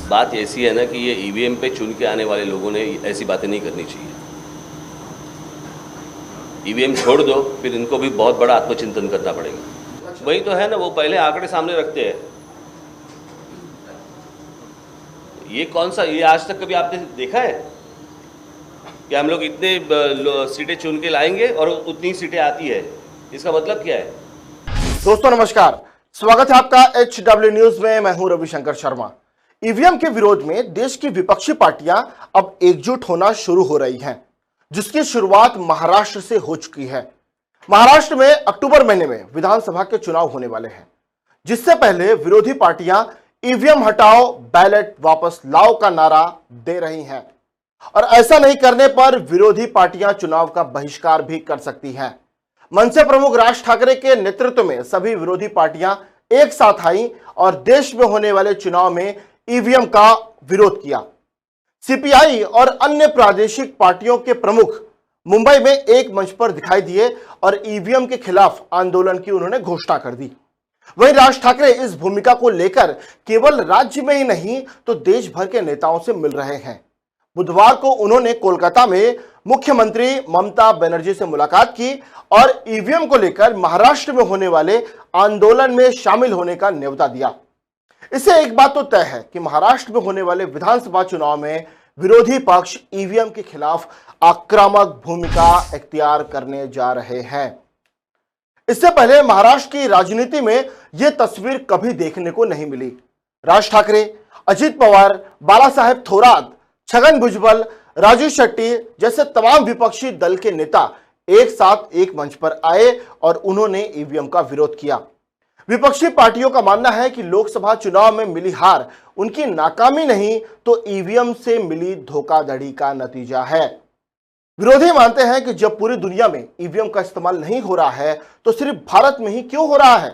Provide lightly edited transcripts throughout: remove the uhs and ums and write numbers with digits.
बात ऐसी है ना कि ये ईवीएम पे चुन के आने वाले लोगों ने ऐसी बातें नहीं करनी चाहिए। ईवीएम छोड़ दो, फिर इनको भी बहुत बड़ा आत्मचिंतन करना पड़ेगा। वही तो है ना, वो पहले आंकड़े सामने रखते हैं। ये कौन सा, ये आज तक कभी आपने देखा है कि हम लोग इतने सीटें चुन के लाएंगे और उतनी सीटें आती है? इसका मतलब क्या है? दोस्तों नमस्कार, स्वागत है आपका HW न्यूज में। मैं हूं रविशंकर शर्मा। ईवीएम के विरोध में देश की विपक्षी पार्टियां अब एकजुट होना शुरू हो रही हैं, जिसकी शुरुआत महाराष्ट्र से हो चुकी है। महाराष्ट्र में अक्टूबर महीने में विधानसभा के चुनाव होने वाले हैं, जिससे पहले विरोधी पार्टियां ईवीएम हटाओ बैलेट वापस लाओ का नारा दे रही हैं और ऐसा नहीं करने पर विरोधी पार्टियां चुनाव का बहिष्कार भी कर सकती हैं। मनसे प्रमुख राज ठाकरे के नेतृत्व में सभी विरोधी पार्टियां एक साथ आई और देश में होने वाले चुनाव में ईवीएम का विरोध किया। सीपीआई और अन्य प्रादेशिक पार्टियों के प्रमुख मुंबई में एक मंच पर दिखाई दिए और ईवीएम के खिलाफ आंदोलन की उन्होंने घोषणा कर दी। वहीं राज ठाकरे इस भूमिका को लेकर केवल राज्य में ही नहीं तो देश भर के नेताओं से मिल रहे हैं। बुधवार को उन्होंने कोलकाता में मुख्यमंत्री ममता बनर्जी से मुलाकात की और ईवीएम को लेकर महाराष्ट्र में होने वाले आंदोलन में शामिल होने का न्योता दिया। इससे एक बात तो तय है कि महाराष्ट्र में होने वाले विधानसभा चुनाव में विरोधी पक्ष ईवीएम के खिलाफ आक्रामक भूमिका इख्तियार करने जा रहे हैं। इससे पहले महाराष्ट्र की राजनीति में यह तस्वीर कभी देखने को नहीं मिली। राज ठाकरे, अजित पवार, बालासाहेब थोरात, छगन भुजबल, राजू शेट्टी जैसे तमाम विपक्षी दल के नेता एक साथ एक मंच पर आए और उन्होंने ईवीएम का विरोध किया। विपक्षी पार्टियों का मानना है कि लोकसभा चुनाव में मिली हार उनकी नाकामी नहीं तो ईवीएम से मिली धोखाधड़ी का नतीजा है। विरोधी मानते हैं कि जब पूरी दुनिया में ईवीएम का इस्तेमाल नहीं हो रहा है तो सिर्फ भारत में ही क्यों हो रहा है।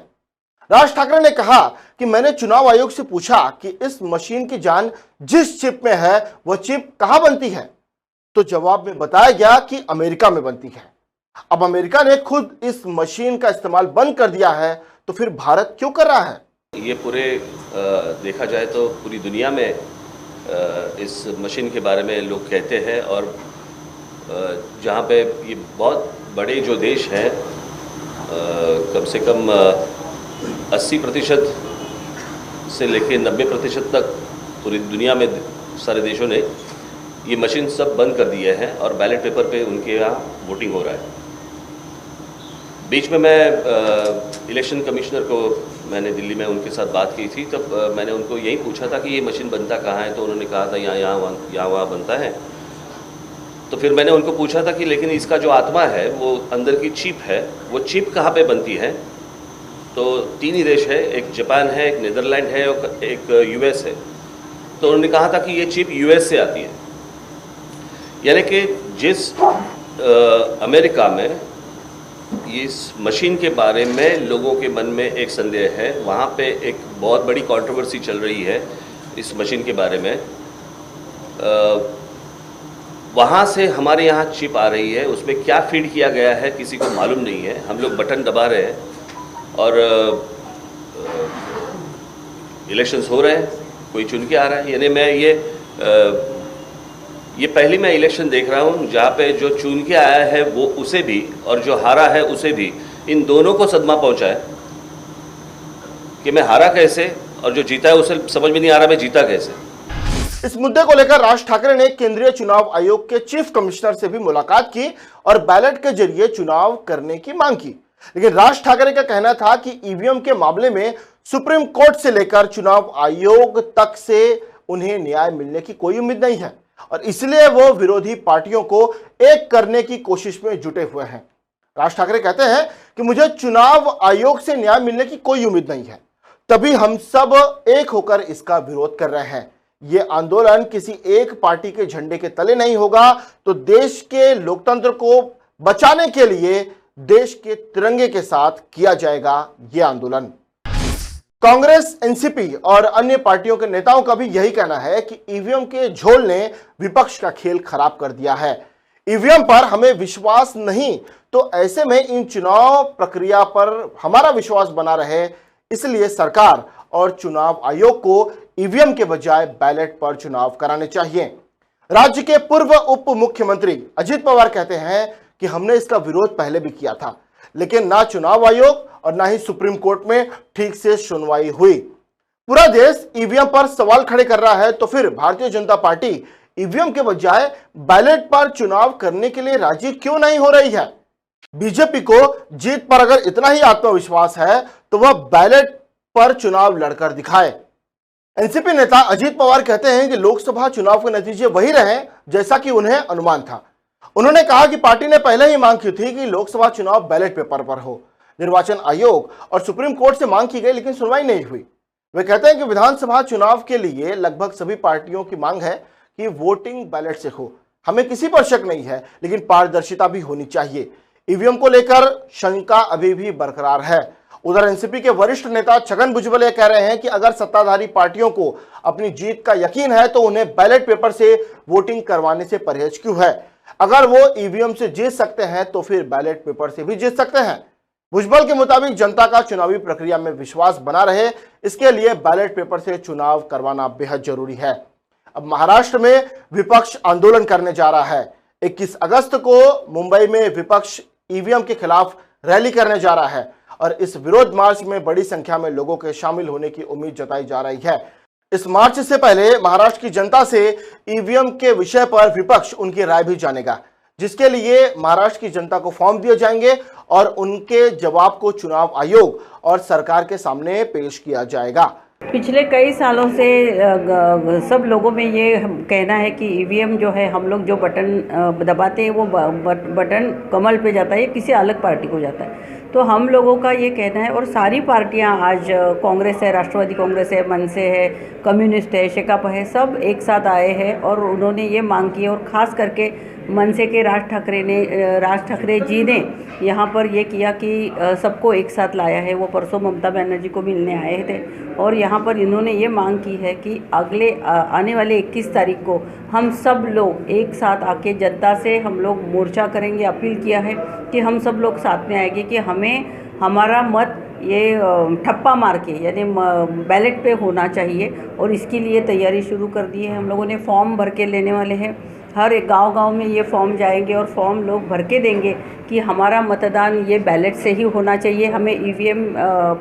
राज ठाकरे ने कहा कि मैंने चुनाव आयोग से पूछा कि इस मशीन की जान जिस चिप में है वह चिप कहां बनती है, तो जवाब में बताया गया कि अमेरिका में बनती है। अब अमेरिका ने खुद इस मशीन का इस्तेमाल बंद कर दिया है तो फिर भारत क्यों कर रहा है? ये पूरे देखा जाए तो पूरी दुनिया में इस मशीन के बारे में लोग कहते हैं और जहाँ पे ये बहुत बड़े जो देश हैं, कम से कम 80% से लेकर 90% तक पूरी दुनिया में सारे देशों ने ये मशीन सब बंद कर दिए हैं और बैलेट पेपर पे उनके यहाँ वोटिंग हो रहा है। बीच में मैं इलेक्शन कमिश्नर को मैंने दिल्ली में उनके साथ बात की थी, तब मैंने उनको यही पूछा था कि ये मशीन बनता कहाँ है, तो उन्होंने कहा था यहाँ वहाँ बनता है। तो फिर मैंने उनको पूछा था कि लेकिन इसका जो आत्मा है वो अंदर की चिप है, वो चिप कहाँ पे बनती है? तो 3 ही देश है, एक जापान है, एक नीदरलैंड है और एक यूएस है। तो उन्होंने कहा था कि ये चिप यूएस से आती है। यानी कि जिस अमेरिका में इस मशीन के बारे में लोगों के मन में एक संदेह है, वहाँ पे एक बहुत बड़ी कंट्रोवर्सी चल रही है इस मशीन के बारे में। वहाँ से हमारे यहाँ चिप आ रही है, उसमें क्या फीड किया गया है किसी को मालूम नहीं है। हम लोग बटन दबा रहे हैं और इलेक्शंस हो रहे हैं, कोई चुन के आ रहा है। यानी मैं ये पहली मैं इलेक्शन देख रहा हूँ जहाँ पे जो चुन के आया है वो उसे भी और जो हारा है उसे भी, इन दोनों को सदमा पहुँचा है कि मैं हारा कैसे और जो जीता है उसे समझ में नहीं आ रहा मैं जीता कैसे। इस मुद्दे को लेकर राज ठाकरे ने केंद्रीय चुनाव आयोग के चीफ कमिश्नर से भी मुलाकात की और बैलेट के जरिए चुनाव करने की मांग की। लेकिन राज ठाकरे का कहना था कि ईवीएम के मामले में सुप्रीम कोर्ट से लेकर चुनाव आयोग तक से उन्हें न्याय मिलने की कोई उम्मीद नहीं है और इसलिए वो विरोधी पार्टियों को एक करने की कोशिश में जुटे हुए हैं। राज ठाकरे कहते हैं कि मुझे चुनाव आयोग से न्याय मिलने की कोई उम्मीद नहीं है, तभी हम सब एक होकर इसका विरोध कर रहे हैं। ये आंदोलन किसी एक पार्टी के झंडे के तले नहीं होगा तो देश के लोकतंत्र को बचाने के लिए देश के तिरंगे के साथ किया जाएगा ये आंदोलन। कांग्रेस, एनसीपी और अन्य पार्टियों के नेताओं का भी यही कहना है कि ईवीएम के झोल ने विपक्ष का खेल खराब कर दिया है। ईवीएम पर हमें विश्वास नहीं, तो ऐसे में इन चुनाव प्रक्रिया पर हमारा विश्वास बना रहे, इसलिए सरकार और चुनाव आयोग को ईवीएम के बजाय बैलेट पर चुनाव कराने चाहिए। राज्य के पूर्व उप मुख्यमंत्री अजित पवार कहते हैं कि हमने इसका विरोध पहले भी किया था, लेकिन ना चुनाव आयोग और ना ही सुप्रीम कोर्ट में ठीक से सुनवाई हुई। पूरा देश ईवीएम पर सवाल खड़े कर रहा है, तो फिर भारतीय जनता पार्टी ईवीएम के बजाय बैलेट पर चुनाव करने के लिए राजी क्यों नहीं हो रही है? बीजेपी को जीत पर अगर इतना ही आत्मविश्वास है तो वह बैलेट पर चुनाव लड़कर दिखाए। एनसीपी नेता अजित पवार कहते हैं कि लोकसभा चुनाव के नतीजे वही रहे जैसा कि उन्हें अनुमान था। उन्होंने कहा कि पार्टी ने पहले ही मांग की थी कि लोकसभा चुनाव बैलेट पेपर पर हो। निर्वाचन आयोग और सुप्रीम कोर्ट से मांग की गई, लेकिन सुनवाई नहीं हुई। वे कहते हैं कि विधानसभा चुनाव के लिए लगभग सभी पार्टियों की मांग है कि वोटिंग बैलेट से हो। हमें किसी पर शक नहीं है, लेकिन पारदर्शिता भी होनी चाहिए। ईवीएम को लेकर शंका अभी भी बरकरार है। उधर एनसीपी के वरिष्ठ नेता छगन भुजबल ये कह रहे हैं कि अगर सत्ताधारी पार्टियों को अपनी जीत का यकीन है तो उन्हें बैलेट पेपर से वोटिंग करवाने से परहेज क्यों है? अगर वो ईवीएम से जीत सकते हैं तो फिर बैलेट पेपर से भी जीत सकते हैं। भुजबल के मुताबिक जनता का चुनावी प्रक्रिया में विश्वास बना रहे, इसके लिए बैलेट पेपर से चुनाव करवाना बेहद जरूरी है। अब महाराष्ट्र में विपक्ष आंदोलन करने जा रहा है। 21 अगस्त को मुंबई में विपक्ष ईवीएम के खिलाफ रैली करने जा रहा है और इस विरोध मार्च में बड़ी संख्या में लोगों के शामिल होने की उम्मीद जताई जा रही है। इस मार्च से पहले महाराष्ट्र की जनता से ईवीएम के विषय पर विपक्ष उनकी राय भी जानेगा, जिसके लिए महाराष्ट्र की जनता को फॉर्म दिए जाएंगे और उनके जवाब को चुनाव आयोग और सरकार के सामने पेश किया जाएगा। पिछले कई सालों से सब लोगों में ये कहना है कि ईवीएम जो है, हम लोग जो बटन दबाते हैं वो बटन कमल पे जाता है, किसी अलग पार्टी को जाता है। तो हम लोगों का ये कहना है, और सारी पार्टियां आज कांग्रेस है, राष्ट्रवादी कांग्रेस है, मनसे है, कम्युनिस्ट है, शेकाप है, सब एक साथ आए हैं और उन्होंने ये मांग की है। और ख़ास करके मनसे के राज ठाकरे जी ने यहाँ पर ये किया कि सबको एक साथ लाया है। वो परसों ममता बनर्जी को मिलने आए थे और यहाँ पर इन्होंने ये मांग की है कि अगले आने वाले 21 तारीख को हम सब लोग एक साथ आके जनता से हम लोग मोर्चा करेंगे। अपील किया है कि हम सब लोग साथ में आएंगे कि हमें हमारा मत ये ठप्पा मार के यानी बैलेट पे होना चाहिए, और इसके लिए तैयारी शुरू कर दी है। हम लोगों ने फॉर्म भर के लेने वाले हैं। हर एक गांव में ये फॉर्म जाएंगे और फॉर्म लोग भर के देंगे कि हमारा मतदान ये बैलेट से ही होना चाहिए, हमें ईवीएम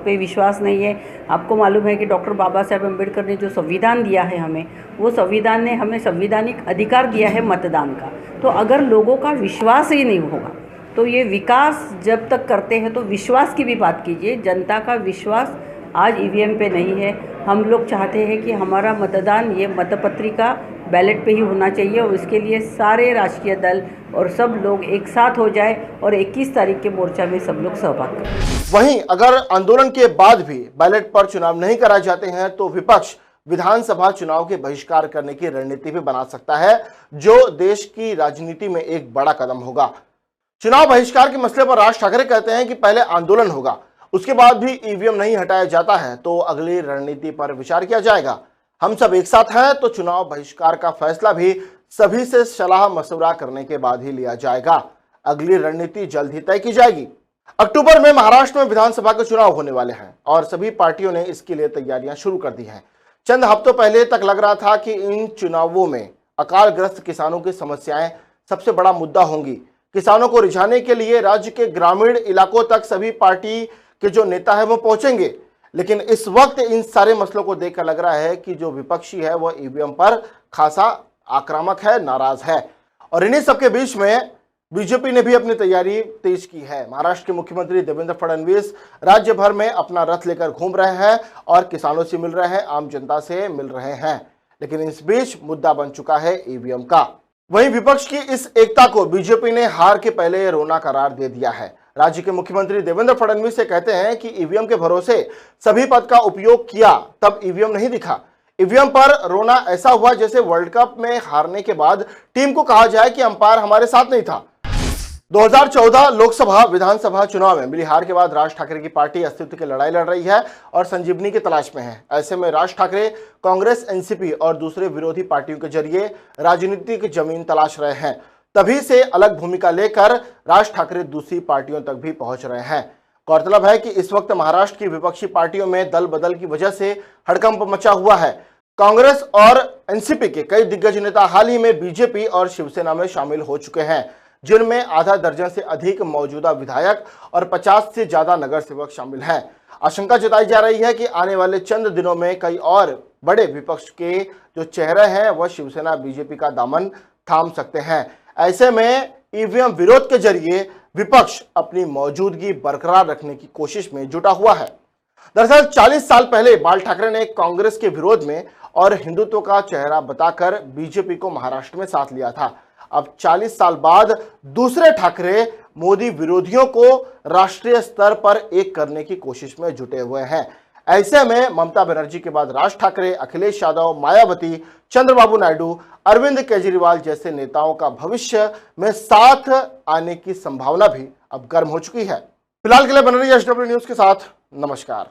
पे विश्वास नहीं है। आपको मालूम है कि डॉक्टर बाबा साहेब अम्बेडकर ने जो संविधान दिया है हमें, वो संविधान ने हमें संवैधानिक अधिकार दिया है मतदान का। तो अगर लोगों का विश्वास ही नहीं होगा तो ये विकास जब तक करते हैं तो विश्वास की भी बात कीजिए। जनता का विश्वास आज ईवीएम पे नहीं है। हम लोग चाहते हैं कि हमारा मतदान ये मतपत्रिका बैलेट पे ही होना चाहिए, और इसके लिए सारे राजकीय दल और सब लोग एक साथ हो जाए और 21 तारीख के मोर्चा में सब लोग सहभाग करें। वहीं अगर आंदोलन के बाद भी बैलेट पर चुनाव नहीं कराए जाते हैं तो विपक्ष विधानसभा चुनाव के बहिष्कार करने की रणनीति भी बना सकता है, जो देश की राजनीति में एक बड़ा कदम होगा। चुनाव बहिष्कार के मसले पर राज ठाकरे कहते हैं कि पहले आंदोलन होगा, उसके बाद भी ईवीएम नहीं हटाया जाता है तो अगली रणनीति पर विचार किया जाएगा। हम सब एक साथ हैं तो चुनाव बहिष्कार का फैसला भी सभी से सलाह मशवरा करने के बाद ही लिया जाएगा। अगली रणनीति जल्द ही तय की जाएगी। अक्टूबर में महाराष्ट्र में विधानसभा के चुनाव होने वाले हैं और सभी पार्टियों ने इसके लिए तैयारियां शुरू कर दी हैं। चंद हफ्तों पहले तक लग रहा था कि इन चुनावों में अकालग्रस्त किसानों की समस्याएं सबसे बड़ा मुद्दा होंगी। किसानों को रिझाने के लिए राज्य के ग्रामीण इलाकों तक सभी पार्टी के जो नेता है वो पहुंचेंगे, लेकिन इस वक्त इन सारे मसलों को देखकर लग रहा है कि जो विपक्षी है वह ईवीएम पर खासा आक्रामक है, नाराज है। और इन्हीं सबके बीच में बीजेपी ने भी अपनी तैयारी तेज की है। महाराष्ट्र के मुख्यमंत्री देवेंद्र फडणवीस राज्य भर में अपना रथ लेकर घूम रहे हैं और किसानों से मिल रहे हैं, आम जनता से मिल रहे हैं, लेकिन इस बीच मुद्दा बन चुका है ईवीएम का। वहीं विपक्ष की इस एकता को बीजेपी ने हार के पहले रोना करार दे दिया है। राज्य के मुख्यमंत्री देवेंद्र फडणवीस से कहते हैं कि ईवीएम के भरोसे सभी पद का उपयोग किया तब ईवीएम नहीं दिखा। ईवीएम पर रोना ऐसा हुआ जैसे वर्ल्ड कप में हारने के बाद टीम को कहा जाए कि अंपायर हमारे साथ नहीं था। 2014 लोकसभा विधानसभा चुनाव में मिली हार के बाद राज ठाकरे की पार्टी अस्तित्व की लड़ाई लड़ रही है और संजीवनी की तलाश में है। ऐसे में राज ठाकरे कांग्रेस, एनसीपी और दूसरे विरोधी पार्टियों के जरिए राजनीतिक जमीन तलाश रहे हैं। तभी से अलग भूमिका लेकर राज ठाकरे दूसरी पार्टियों तक भी पहुंच रहे हैं। गौरतलब है कि इस वक्त महाराष्ट्र की विपक्षी पार्टियों में दल बदल की वजह से हड़कंप मचा हुआ है। कांग्रेस और एनसीपी के कई दिग्गज नेता हाल ही में बीजेपी और शिवसेना में शामिल हो चुके हैं, जिनमें आधा दर्जन से अधिक मौजूदा विधायक और 50 से ज्यादा नगर सेवक शामिल हैं। आशंका जताई जा रही है कि आने वाले चंद दिनों में कई और बड़े विपक्ष के जो चेहरे हैं वह शिवसेना बीजेपी का दामन थाम सकते हैं। ऐसे में ईवीएम विरोध के जरिए विपक्ष अपनी मौजूदगी बरकरार रखने की कोशिश में जुटा हुआ है। दरअसल 40 साल पहले बाल ठाकरे ने कांग्रेस के विरोध में और हिंदुत्व का चेहरा बताकर बीजेपी को महाराष्ट्र में साथ लिया था। अब 40 साल बाद दूसरे ठाकरे मोदी विरोधियों को राष्ट्रीय स्तर पर एक करने की कोशिश में जुटे हुए हैं। ऐसे में ममता बनर्जी के बाद राज ठाकरे, अखिलेश यादव, मायावती, चंद्रबाबू नायडू, अरविंद केजरीवाल जैसे नेताओं का भविष्य में साथ आने की संभावना भी अब गर्म हो चुकी है। फिलहाल के लिए बन रही एचडब्ल्यू न्यूज के साथ नमस्कार।